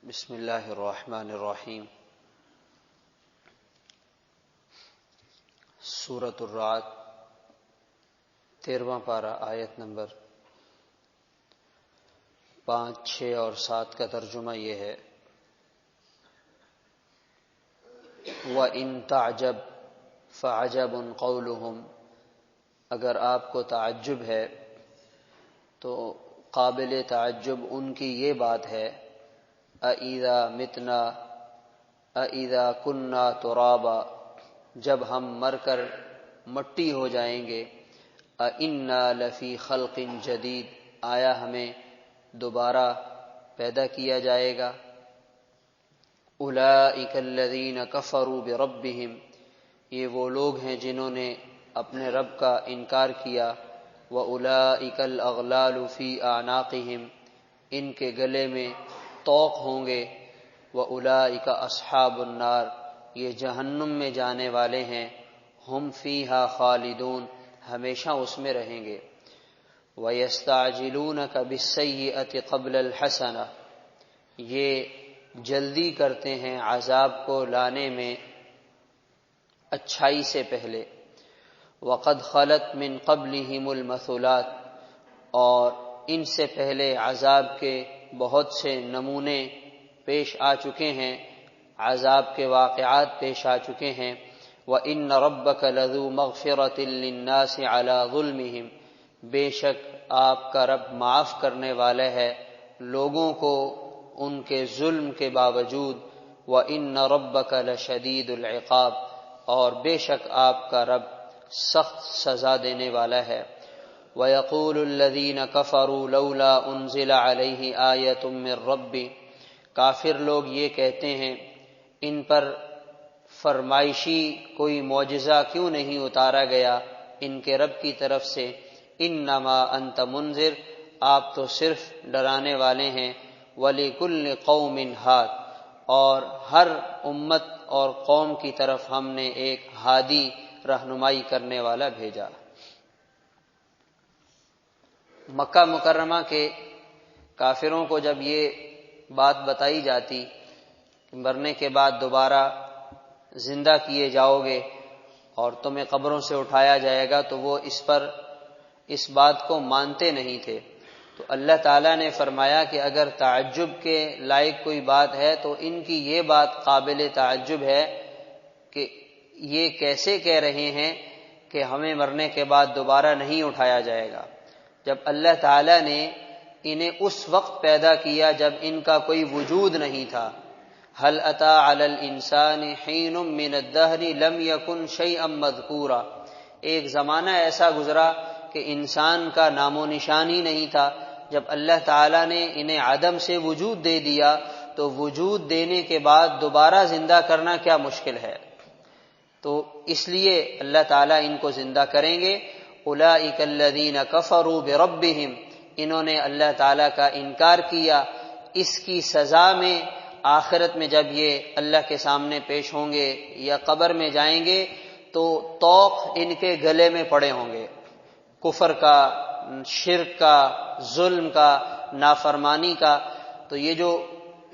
بسم اللہ الرحمن الرحیم۔ سورۃ الرعد 13واں پارہ، آیت نمبر 5، 6 اور 7 کا ترجمہ یہ ہے: وَإِن تَعْجَبْ فَعَجَبٌ قَوْلُهُمْ، اگر آپ کو تعجب ہے تو قابل تعجب ان کی یہ بات ہے: اَإِذَا مِتْنَا اَإِذَا كُنَّا تُرَابًا، جب ہم مر کر مٹی ہو جائیں گے، اِنَّا لَفِي خَلْقٍ جَدِيدٍ، آیا ہمیں دوبارہ پیدا کیا جائے گا۔ أُولَئِكَ الَّذِينَ كَفَرُوا بِرَبِّهِمْ، یہ وہ لوگ ہیں جنہوں نے اپنے رب کا انکار کیا۔ وَأُولَئِكَ الْأَغْلَالُ فِي أَعْنَاقِهِمْ، ان کے گلے میں طوق ہوں گے۔ وَأُولَئِكَ أَصْحَابُ النَّارِ، یہ جہنم میں جانے والے ہیں۔ ہم فیہا خالدون، ہمیشہ اس میں رہیں گے۔ وَيَسْتَعْجِلُونَكَ بِالسَّيِّئَةِ قَبْلَ الْحَسَنَةِ، یہ جلدی کرتے ہیں عذاب کو لانے میں اچھائی سے پہلے۔ وَقَدْ خَلَتْ مِن قَبْلِهِمُ الْمَثُلَاتُ، اور ان سے پہلے عذاب کے بہت سے نمونے پیش آ چکے ہیں، عذاب کے واقعات پیش آ چکے ہیں۔ وَإِنَّ رَبَّكَ لَذُو مَغْفِرَةٍ لِلنَّاسِ عَلَى ظُلْمِهِمْ، بے شک آپ کا رب معاف کرنے والا ہے لوگوں کو ان کے ظلم کے باوجود۔ وَإِنَّ رَبَّكَ لَشَدِيدُ الْعِقَابِ، اور بے شک آپ کا رب سخت سزا دینے والا ہے۔ وَيَقُولُ الَّذِينَ كَفَرُوا لَوْلَا أُنزِلَ عَلَيْهِ آيَةٌ مِّن رَّبِّهِ، کافر لوگ یہ کہتے ہیں ان پر فرمائشی کوئی معجزہ کیوں نہیں اتارا گیا ان کے رب کی طرف سے۔ انما انت منذر، آپ تو صرف ڈرانے والے ہیں۔ وَلِكُلِّ قَوْمٍ ہاد، اور ہر امت اور قوم کی طرف ہم نے ایک ہادی، رہنمائی کرنے والا بھیجا۔ مکہ مکرمہ کے کافروں کو جب یہ بات بتائی جاتی کہ مرنے کے بعد دوبارہ زندہ کیے جاؤ گے اور تمہیں قبروں سے اٹھایا جائے گا، تو وہ اس بات کو مانتے نہیں تھے۔ تو اللہ تعالیٰ نے فرمایا کہ اگر تعجب کے لائق کوئی بات ہے تو ان کی یہ بات قابل تعجب ہے کہ یہ کیسے کہہ رہے ہیں کہ ہمیں مرنے کے بعد دوبارہ نہیں اٹھایا جائے گا، جب اللہ تعالیٰ نے انہیں اس وقت پیدا کیا جب ان کا کوئی وجود نہیں تھا۔ هل أتى على الإنسان حين من الدهر لم يكن شيئا مذكورا، ایک زمانہ ایسا گزرا کہ انسان کا نام و نشان ہی نہیں تھا۔ جب اللہ تعالیٰ نے انہیں عدم سے وجود دے دیا تو وجود دینے کے بعد دوبارہ زندہ کرنا کیا مشکل ہے، تو اس لیے اللہ تعالیٰ ان کو زندہ کریں گے۔ اولئک الذین کفروا بربہم، انہوں نے اللہ تعالیٰ کا انکار کیا، اس کی سزا میں آخرت میں جب یہ اللہ کے سامنے پیش ہوں گے یا قبر میں جائیں گے تو طوق ان کے گلے میں پڑے ہوں گے، کفر کا، شرک کا، ظلم کا، نافرمانی کا۔ تو یہ جو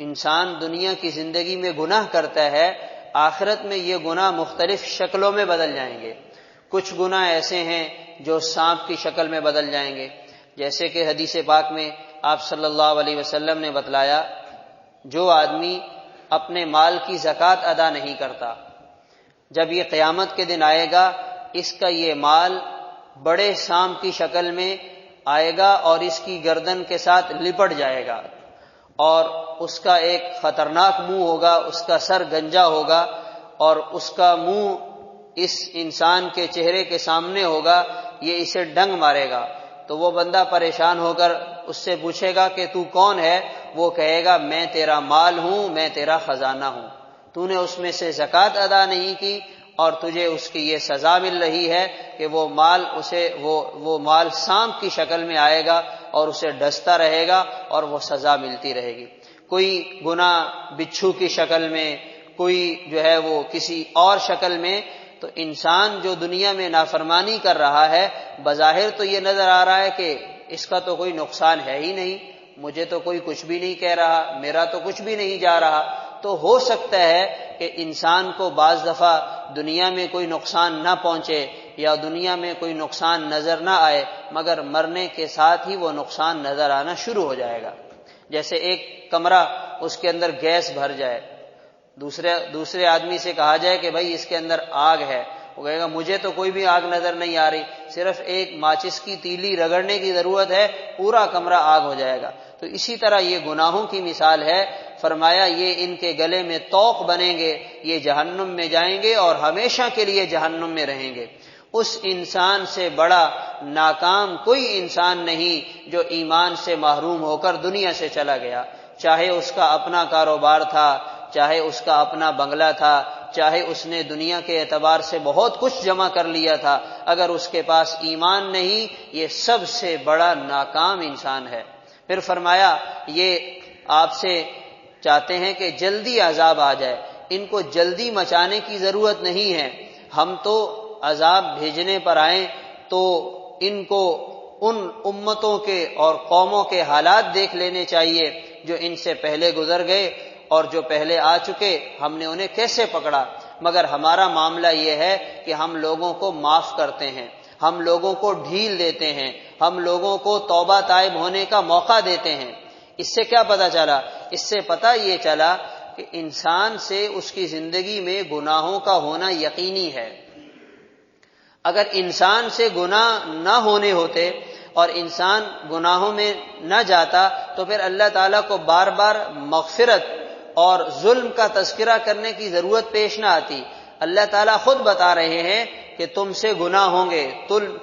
انسان دنیا کی زندگی میں گناہ کرتا ہے، آخرت میں یہ گناہ مختلف شکلوں میں بدل جائیں گے۔ کچھ گناہ ایسے ہیں جو سانپ کی شکل میں بدل جائیں گے، جیسے کہ حدیث پاک میں آپ صلی اللہ علیہ وسلم نے بتلایا، جو آدمی اپنے مال کی زکوٰۃ ادا نہیں کرتا، جب یہ قیامت کے دن آئے گا اس کا یہ مال بڑے سانپ کی شکل میں آئے گا اور اس کی گردن کے ساتھ لپٹ جائے گا، اور اس کا ایک خطرناک منہ ہوگا، اس کا سر گنجا ہوگا اور اس کا منہ اس انسان کے چہرے کے سامنے ہوگا، یہ اسے ڈنگ مارے گا۔ تو وہ بندہ پریشان ہو کر اس سے پوچھے گا کہ تو کون ہے؟ وہ کہے گا میں تیرا مال ہوں، میں تیرا خزانہ ہوں، تو نے اس میں سے زکوٰۃ ادا نہیں کی اور تجھے اس کی یہ سزا مل رہی ہے کہ وہ مال سانپ کی شکل میں آئے گا اور اسے ڈستا رہے گا اور وہ سزا ملتی رہے گی۔ کوئی گناہ بچھو کی شکل میں، کوئی جو ہے وہ کسی اور شکل میں۔ تو انسان جو دنیا میں نافرمانی کر رہا ہے، بظاہر تو یہ نظر آ رہا ہے کہ اس کا تو کوئی نقصان ہے ہی نہیں، مجھے تو کوئی کچھ بھی نہیں کہہ رہا، میرا تو کچھ بھی نہیں جا رہا، تو ہو سکتا ہے کہ انسان کو بعض دفعہ دنیا میں کوئی نقصان نہ پہنچے یا دنیا میں کوئی نقصان نظر نہ آئے، مگر مرنے کے ساتھ ہی وہ نقصان نظر آنا شروع ہو جائے گا۔ جیسے ایک کمرہ، اس کے اندر گیس بھر جائے، دوسرے آدمی سے کہا جائے کہ بھائی اس کے اندر آگ ہے، وہ کہے گا مجھے تو کوئی بھی آگ نظر نہیں آ رہی، صرف ایک ماچس کی تیلی رگڑنے کی ضرورت ہے، پورا کمرہ آگ ہو جائے گا۔ تو اسی طرح یہ گناہوں کی مثال ہے، فرمایا یہ ان کے گلے میں طوق بنیں گے، یہ جہنم میں جائیں گے اور ہمیشہ کے لیے جہنم میں رہیں گے۔ اس انسان سے بڑا ناکام کوئی انسان نہیں جو ایمان سے محروم ہو کر دنیا سے چلا گیا، چاہے اس کا اپنا کاروبار تھا، چاہے اس کا اپنا بنگلہ تھا، چاہے اس نے دنیا کے اعتبار سے بہت کچھ جمع کر لیا تھا، اگر اس کے پاس ایمان نہیں، یہ سب سے بڑا ناکام انسان ہے۔ پھر فرمایا یہ آپ سے چاہتے ہیں کہ جلدی عذاب آ جائے، ان کو جلدی مچانے کی ضرورت نہیں ہے، ہم تو عذاب بھیجنے پر آئیں تو ان کو ان امتوں کے اور قوموں کے حالات دیکھ لینے چاہیے جو ان سے پہلے گزر گئے اور جو پہلے آ چکے، ہم نے انہیں کیسے پکڑا۔ مگر ہمارا معاملہ یہ ہے کہ ہم لوگوں کو معاف کرتے ہیں، ہم لوگوں کو ڈھیل دیتے ہیں، ہم لوگوں کو توبہ تائب ہونے کا موقع دیتے ہیں۔ اس سے کیا پتہ چلا؟ اس سے پتہ یہ چلا کہ انسان سے اس کی زندگی میں گناہوں کا ہونا یقینی ہے۔ اگر انسان سے گناہ نہ ہونے ہوتے اور انسان گناہوں میں نہ جاتا تو پھر اللہ تعالیٰ کو بار بار مغفرت اور ظلم کا تذکرہ کرنے کی ضرورت پیش نہ آتی۔ اللہ تعالیٰ خود بتا رہے ہیں کہ تم سے گناہ ہوں گے،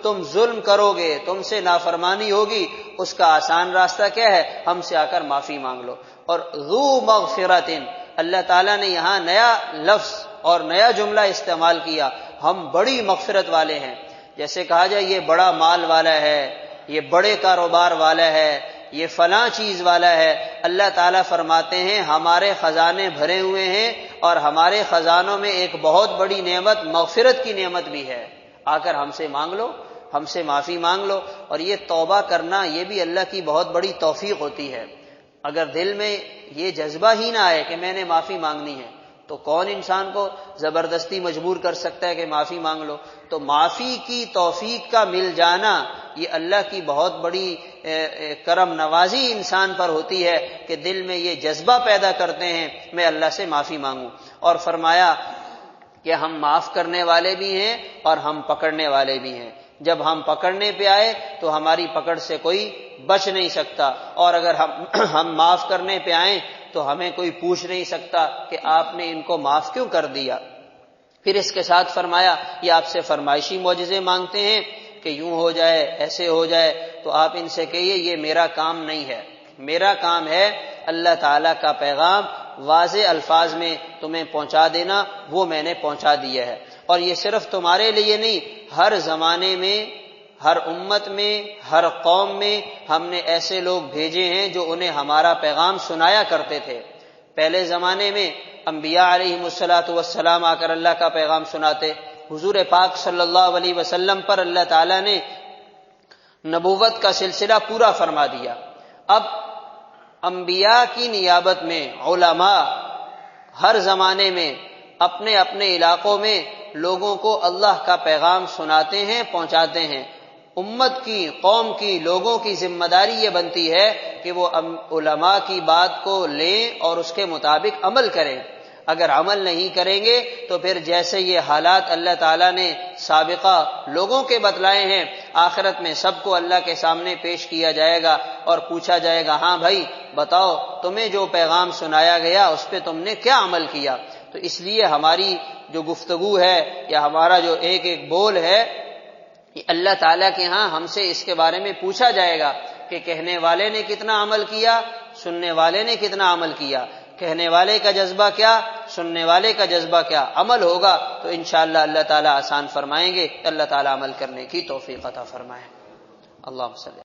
تم ظلم کرو گے، تم سے نافرمانی ہوگی، اس کا آسان راستہ کیا ہے؟ ہم سے آ کر معافی مانگ لو۔ اور ذو مغفرت، اللہ تعالیٰ نے یہاں نیا لفظ اور نیا جملہ استعمال کیا، ہم بڑی مغفرت والے ہیں۔ جیسے کہا جائے یہ بڑا مال والا ہے، یہ بڑے کاروبار والا ہے، یہ فلاں چیز والا ہے، اللہ تعالیٰ فرماتے ہیں ہمارے خزانے بھرے ہوئے ہیں اور ہمارے خزانوں میں ایک بہت بڑی نعمت مغفرت کی نعمت بھی ہے، آ کر ہم سے مانگ لو، ہم سے معافی مانگ لو۔ اور یہ توبہ کرنا یہ بھی اللہ کی بہت بڑی توفیق ہوتی ہے۔ اگر دل میں یہ جذبہ ہی نہ آئے کہ میں نے معافی مانگنی ہے تو کون انسان کو زبردستی مجبور کر سکتا ہے کہ معافی مانگ لو؟ تو معافی کی توفیق کا مل جانا یہ اللہ کی بہت بڑی کرم نوازی انسان پر ہوتی ہے کہ دل میں یہ جذبہ پیدا کرتے ہیں میں اللہ سے معافی مانگوں۔ اور فرمایا کہ ہم معاف کرنے والے بھی ہیں اور ہم پکڑنے والے بھی ہیں۔ جب ہم پکڑنے پہ آئے تو ہماری پکڑ سے کوئی بچ نہیں سکتا، اور اگر ہم معاف کرنے پہ آئیں تو ہمیں کوئی پوچھ نہیں سکتا کہ آپ نے ان کو معاف کیوں کر دیا۔ پھر اس کے ساتھ فرمایا یہ آپ سے فرمائشی معجزے مانگتے ہیں کہ یوں ہو جائے، ایسے ہو جائے، تو آپ ان سے کہیے یہ میرا کام نہیں ہے، میرا کام ہے اللہ تعالیٰ کا پیغام واضح الفاظ میں تمہیں پہنچا دینا، وہ میں نے پہنچا دیا ہے۔ اور یہ صرف تمہارے لیے نہیں، ہر زمانے میں، ہر امت میں، ہر قوم میں ہم نے ایسے لوگ بھیجے ہیں جو انہیں ہمارا پیغام سنایا کرتے تھے۔ پہلے زمانے میں انبیاء علیہم السلام آ کر اللہ کا پیغام سناتے، حضور پاک صلی اللہ علیہ وسلم پر اللہ تعالیٰ نے نبوت کا سلسلہ پورا فرما دیا۔ اب انبیاء کی نیابت میں علماء ہر زمانے میں اپنے اپنے علاقوں میں لوگوں کو اللہ کا پیغام سناتے ہیں، پہنچاتے ہیں۔ امت کی، قوم کی، لوگوں کی ذمہ داری یہ بنتی ہے کہ وہ علماء کی بات کو لیں اور اس کے مطابق عمل کریں۔ اگر عمل نہیں کریں گے تو پھر جیسے یہ حالات اللہ تعالیٰ نے سابقہ لوگوں کے بتلائے ہیں، آخرت میں سب کو اللہ کے سامنے پیش کیا جائے گا اور پوچھا جائے گا ہاں بھائی بتاؤ تمہیں جو پیغام سنایا گیا اس پہ تم نے کیا عمل کیا۔ تو اس لیے ہماری جو گفتگو ہے یا ہمارا جو ایک ایک بول ہے، اللہ تعالیٰ کے ہاں ہم سے اس کے بارے میں پوچھا جائے گا کہ کہنے والے نے کتنا عمل کیا، سننے والے نے کتنا عمل کیا، کہنے والے کا جذبہ کیا، سننے والے کا جذبہ کیا۔ عمل ہوگا تو انشاءاللہ اللہ تعالیٰ آسان فرمائیں گے۔ اللہ تعالیٰ عمل کرنے کی توفیق عطا فرمائے۔ اللہم صلی